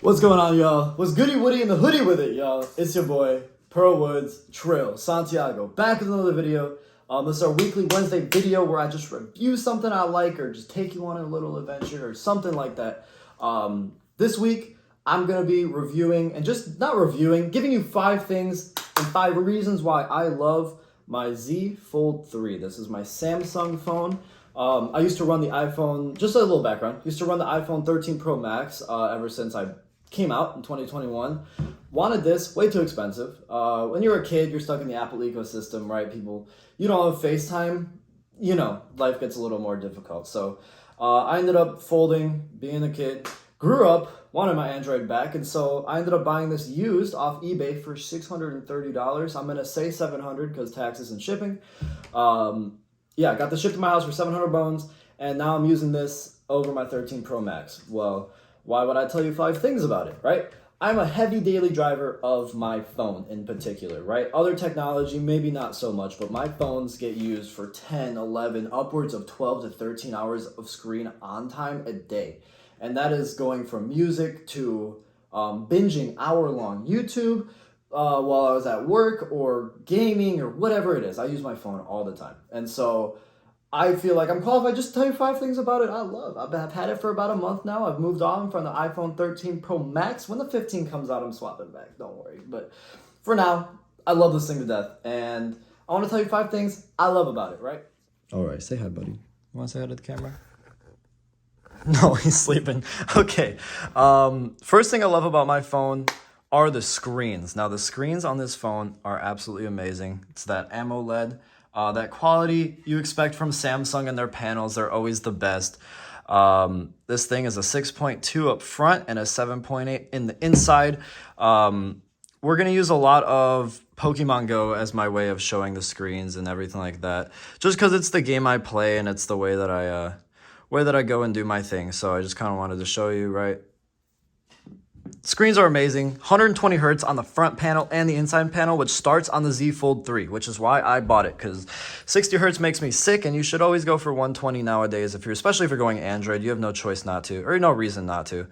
What's going on, y'all? What's goody woody in the hoodie with it, y'all? It's your boy, Pearl Woods, Trill, Santiago, back with another video. This is our weekly Wednesday video where I just review something I like or just take you on a little adventure or something like that. This week, I'm going to be reviewing, and just not reviewing, giving you 5 things and 5 reasons why I love my Z Fold 3. This is my Samsung phone. I used to run the iPhone, just a little background, used to run the iPhone 13 Pro Max ever since I came out in 2021. Wanted this, way too expensive. When you're a kid, you're stuck in the Apple ecosystem, right? You don't have FaceTime, life gets a little more difficult. So I ended up folding, being a kid, grew up, wanted my Android back, and so I ended up buying this used off eBay for $630. I'm gonna say $700 because taxes and shipping. I got this shipped to my house for 700 bones, and now I'm using this over my 13 Pro Max. Well, why would I tell you 5 things about it, right? I'm a heavy daily driver of my phone in particular, right? Other technology, maybe not so much, but my phones get used for 10, 11, upwards of 12 to 13 hours of screen on time a day. And that is going from music to binging hour-long YouTube while I was at work or gaming or whatever it is. I use my phone all the time. And so I feel like I'm qualified just to tell you 5 things about it I love. I've had it for about a month now. I've moved on from the iPhone 13 Pro Max. When the 15 comes out, I'm swapping back. Don't worry. But for now, I love this thing to death. And I want to tell you 5 things I love about it, right? All right, say hi, buddy. You want to say hi to the camera? No, he's sleeping. Okay. First thing I love about my phone are the screens. Now, the screens on this phone are absolutely amazing. It's that AMOLED. That quality you expect from Samsung and their panels, they're always the best. This thing is a 6.2 up front and a 7.8 in the inside. We're going to use a lot of Pokemon Go as my way of showing the screens and everything like that. Just because it's the game I play and it's the way that I go and do my thing. So I just kind of wanted to show you, right? Screens are amazing. 120 hertz on the front panel and the inside panel, which starts on the Z Fold 3, which is why I bought it, because 60 hertz makes me sick, and you should always go for 120 nowadays. Especially if you're going Android, you have no choice not to, or no reason not to.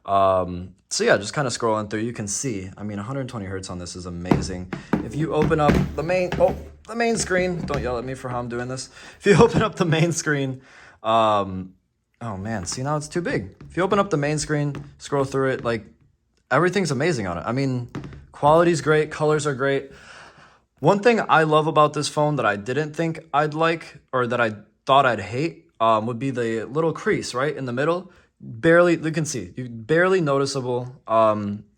So yeah, just kind of scrolling through, you can see, 120 hertz on this is amazing. If you open up the main screen, don't yell at me for how I'm doing this. If you open up the main screen, oh man, see, now it's too big. If you open up the main screen, scroll through it, like, everything's amazing on it. Quality's great, colors are great. One thing I love about this phone that I didn't think I'd like, or that I thought I'd hate, would be the little crease, right, in the middle. Barely, you can see, barely noticeable,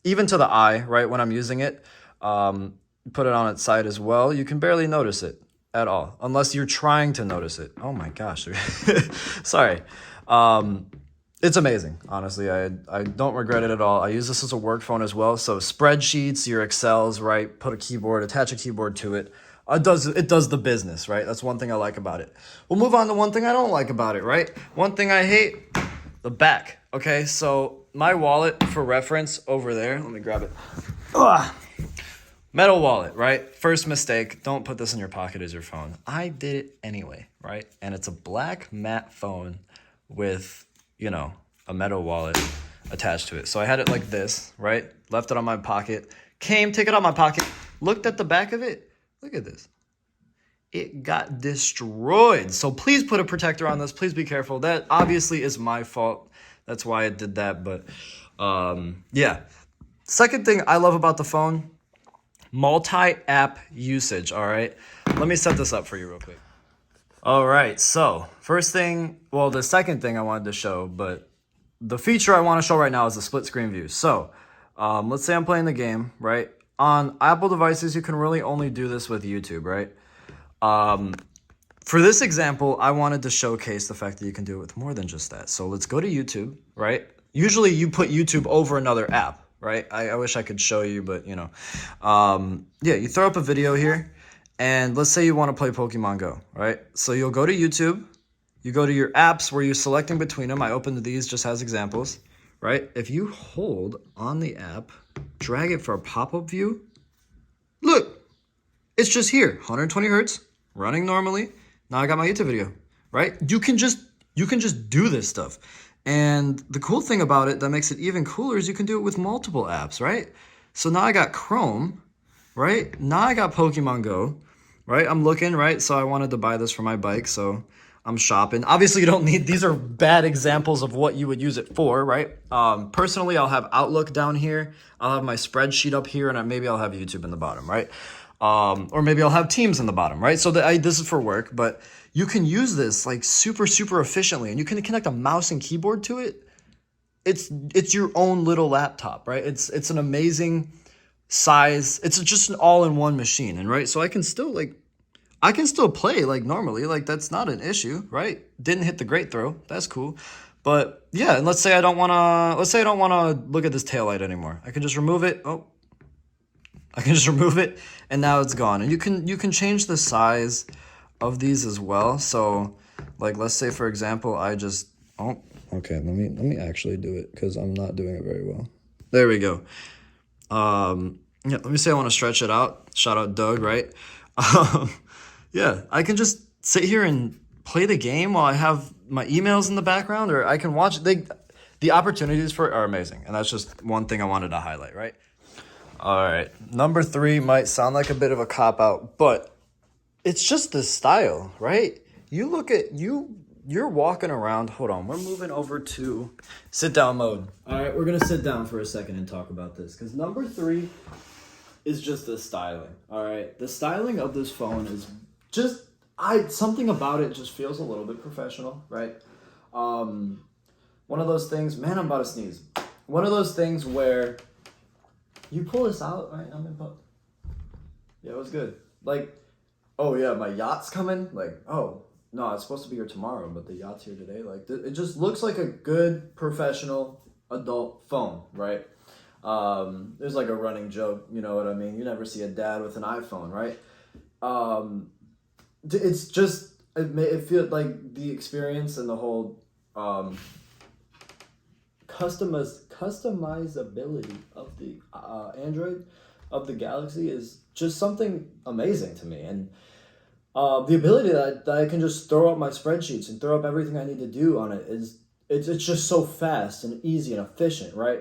even to the eye, right, when I'm using it. Put it on its side as well, you can barely notice it at all, unless you're trying to notice it. Oh my gosh, sorry. It's amazing, honestly. I don't regret it at all. I use this as a work phone as well. So spreadsheets, your Excels, right? Put a keyboard, attach a keyboard to it. It does the business, right? That's one thing I like about it. We'll move on to one thing I don't like about it, right? One thing I hate, the back. Okay, so my wallet, for reference, over there. Let me grab it. Ugh. Metal wallet, right? First mistake, don't put this in your pocket as your phone. I did it anyway, right? And it's a black matte phone with, a metal wallet attached to it. So I had it like this, right? Left it on my pocket, take it out my pocket, looked at the back of it. Look at this. It got destroyed. So please put a protector on this. Please be careful. That obviously is my fault. That's why I did that. But yeah. Second thing I love about the phone, multi-app usage, all right? Let me set this up for you real quick. All right, so the second thing I wanted to show, but the feature I want to show right now is the split screen view. So let's say I'm playing the game, right? On Apple devices, you can really only do this with YouTube, right? For this example, I wanted to showcase the fact that you can do it with more than just that. So let's go to YouTube, right? Usually you put YouTube over another app, right? I wish I could show you, but you throw up a video here. And let's say you want to play Pokemon Go, right? So you'll go to YouTube, you go to your apps where you're selecting between them. I opened these just as examples, right? If you hold on the app, drag it for a pop-up view, look, it's just here, 120 hertz, running normally. Now I got my YouTube video, right? You can just do this stuff. And the cool thing about it that makes it even cooler is you can do it with multiple apps, right? So now I got Chrome, right? Now I got Pokemon Go, right? I'm looking, right? So I wanted to buy this for my bike, so I'm shopping. Obviously, you don't need, these are bad examples of what you would use it for, right? Personally, I'll have Outlook down here. I'll have my spreadsheet up here, and maybe I'll have YouTube in the bottom, right? Or maybe I'll have Teams in the bottom, right? So this is for work, but you can use this like super, super efficiently, and you can connect a mouse and keyboard to it. It's your own little laptop, right? It's an amazing size. It's just an all-in-one machine, and right, so I can still play like normally, like that's not an issue, right? Didn't hit the great throw, that's cool. But yeah, and let's say I don't wanna look at this taillight anymore. I can just remove it. I can just remove it, and now it's gone. And you can change the size of these as well. So like let's say for example okay, let me actually do it because I'm not doing it very well. There we go. Yeah, let me say I want to stretch it out. Shout out Doug, right? Yeah, I can just sit here and play the game while I have my emails in the background, or I can watch. The opportunities for it are amazing, and that's just one thing I wanted to highlight, right? All right, number 3 might sound like a bit of a cop-out, but it's just the style, right? You look at, you're walking around. Hold on, we're moving over to sit-down mode. All right, we're going to sit down for a second and talk about this, because number 3 is just the styling, all right? The styling of this phone is just, something about it just feels a little bit professional, right? One of those things, man, I'm about to sneeze. One of those things where you pull this out, right? Yeah, it was good. Like, oh yeah, my yacht's coming. Like, oh no, it's supposed to be here tomorrow, but the yacht's here today. Like, it just looks like a good professional adult phone, right? There's like a running joke, you know what I mean? You never see a dad with an iPhone, right? It's just, it feels like the experience and the whole customizability of the Android, of the Galaxy, is just something amazing to me. And the ability that I can just throw up my spreadsheets and throw up everything I need to do on it it's just so fast and easy and efficient, right?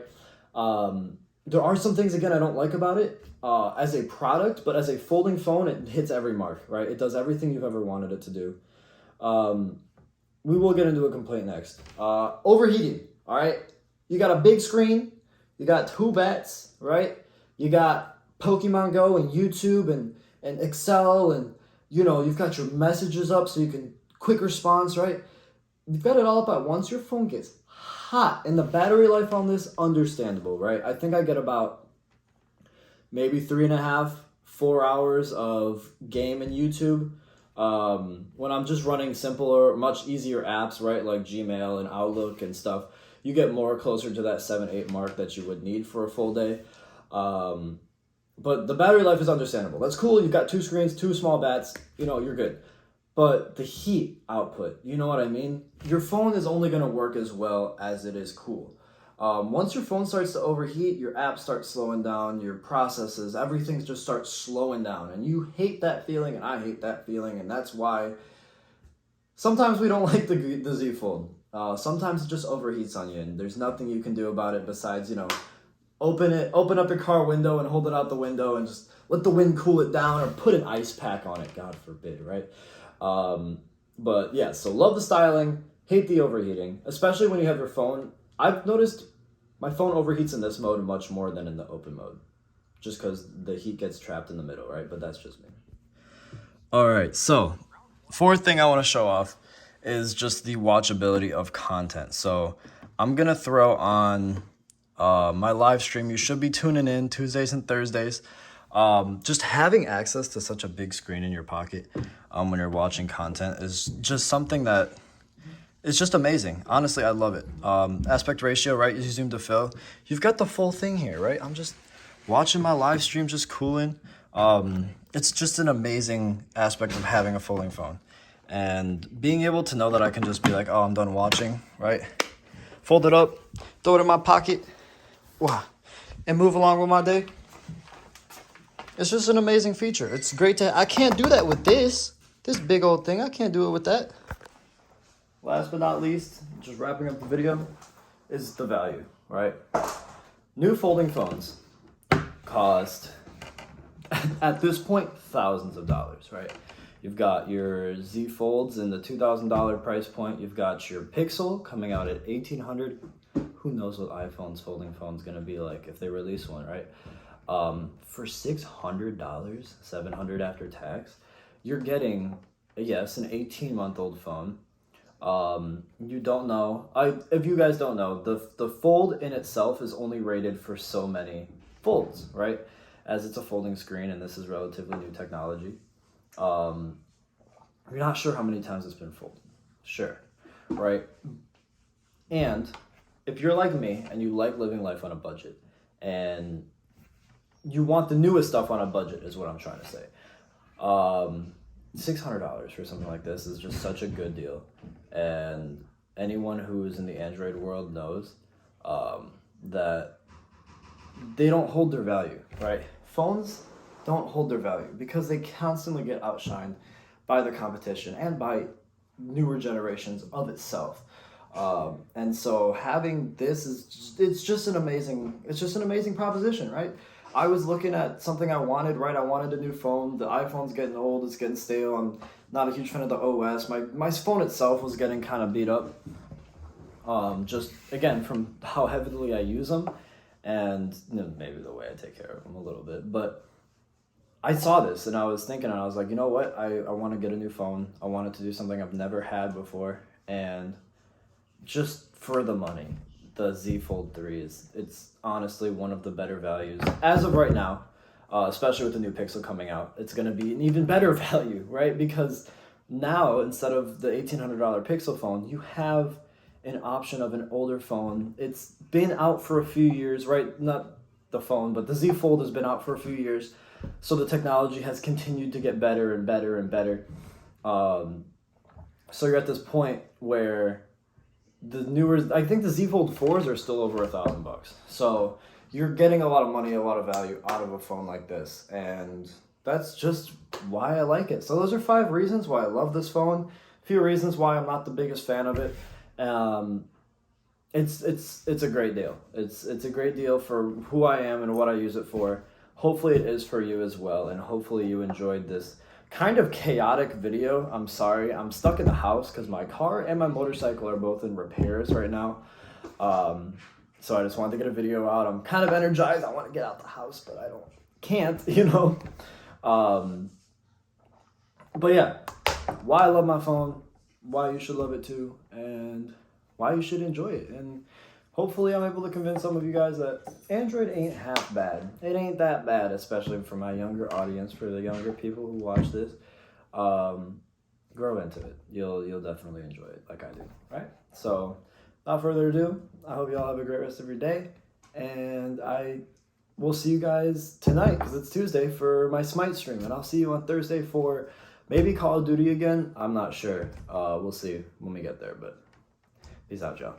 There are some things, again, I don't like about it as a product, but as a folding phone, it hits every mark, right? It does everything you've ever wanted it to do. We will get into a complaint next. Overheating, all right? You got a big screen, you got 2 bats, right? You got Pokemon Go and YouTube and Excel, and you know, you've got your messages up so you can quick response, right? You've got it all up at once. Your phone gets hot, and the battery life on this, understandable, right? I think I get about maybe 3.5, 4 hours of game and YouTube. When I'm just running simpler, much easier apps, right, like Gmail and Outlook and stuff, you get more closer to that 7-8 mark that you would need for a full day. But the battery life is understandable. That's cool. You've got 2 screens, 2 small bats, you know, you're good. But the heat output, you know what I mean? Your phone is only going to work as well as it is cool. Once your phone starts to overheat, your app starts slowing down, your processes, everything just starts slowing down. And you hate that feeling, and I hate that feeling, and that's why sometimes we don't like the Z Fold. Sometimes it just overheats on you, and there's nothing you can do about it besides, you know, open up your car window and hold it out the window and just let the wind cool it down, or put an ice pack on it, God forbid, right? But yeah, so love the styling, hate the overheating, especially when you have your phone. I've noticed my phone overheats in this mode much more than in the open mode, just because the heat gets trapped in the middle, right? But that's just me. All right, so 4th thing I want to show off is just the watchability of content. So I'm going to throw on my live stream. You should be tuning in Tuesdays and Thursdays. Just having access to such a big screen in your pocket when you're watching content is just something that it's just amazing. Honestly, I love it. Aspect ratio, right? You zoom to fill. You've got the full thing here, right? I'm just watching my live stream, just cooling. It's just an amazing aspect of having a folding phone. And being able to know that I can just be like, oh, I'm done watching, right? Fold it up, throw it in my pocket, wow, and move along with my day. It's just an amazing feature. It's great to, I can't do that with this big old thing. I can't do it with that. Last but not least, just wrapping up the video, is the value, right? New folding phones cost, at this point, thousands of dollars, right? You've got your Z Folds in the $2,000 price point. You've got your Pixel coming out at $1,800. Who knows what iPhone's folding phone's gonna be like if they release one, right? For $600, $700 after tax, you're getting, yes, an 18-month-old phone. You don't know. If you guys don't know, the Fold in itself is only rated for so many folds, right? As it's a folding screen and this is relatively new technology. You're not sure how many times it's been folded. Sure, right? And if you're like me and you like living life on a budget and you want the newest stuff on a budget is what I'm trying to say. $600 for something like this is just such a good deal. And anyone who is in the Android world knows that they don't hold their value, right? Phones don't hold their value because they constantly get outshined by the competition and by newer generations of itself. And so having this it's just an amazing proposition, right? I was looking at something I wanted, right? I wanted a new phone. The iPhone's getting old, it's getting stale. I'm not a huge fan of the OS. My phone itself was getting kind of beat up. Just again from how heavily I use them and maybe the way I take care of them a little bit. But I saw this and I was thinking, and I was like, you know what? I want to get a new phone. I wanted to do something I've never had before. And just for the money, the Z Fold 3 it's honestly one of the better values. As of right now, especially with the new Pixel coming out, it's going to be an even better value, right? Because now, instead of the $1,800 Pixel phone, you have an option of an older phone. It's been out for a few years, right? Not the phone, but the Z Fold has been out for a few years. So the technology has continued to get better and better and better. So you're at this point where the newer, I think the Z Fold 4s are still over $1,000. So you're getting a lot of money, a lot of value out of a phone like this. And that's just why I like it. So those are 5 reasons why I love this phone. A few reasons why I'm not the biggest fan of it. It's a great deal. It's a great deal for who I am and what I use it for. Hopefully it is for you as well, and hopefully you enjoyed this kind of chaotic video. I'm sorry, I'm stuck in the house because my car and my motorcycle are both in repairs right now. So I just wanted to get a video out. I'm kind of energized. I want to get out the house, but I can't. But yeah, why I love my phone, why you should love it too, and why you should enjoy it. And hopefully I'm able to convince some of you guys that Android ain't half bad. It ain't that bad, especially for my younger audience, for the younger people who watch this. Grow into it. You'll definitely enjoy it like I do, right? So without further ado, I hope you all have a great rest of your day. And I will see you guys tonight, because it's Tuesday, for my Smite stream. And I'll see you on Thursday for maybe Call of Duty again. I'm not sure. We'll see when we get there, but peace out, y'all.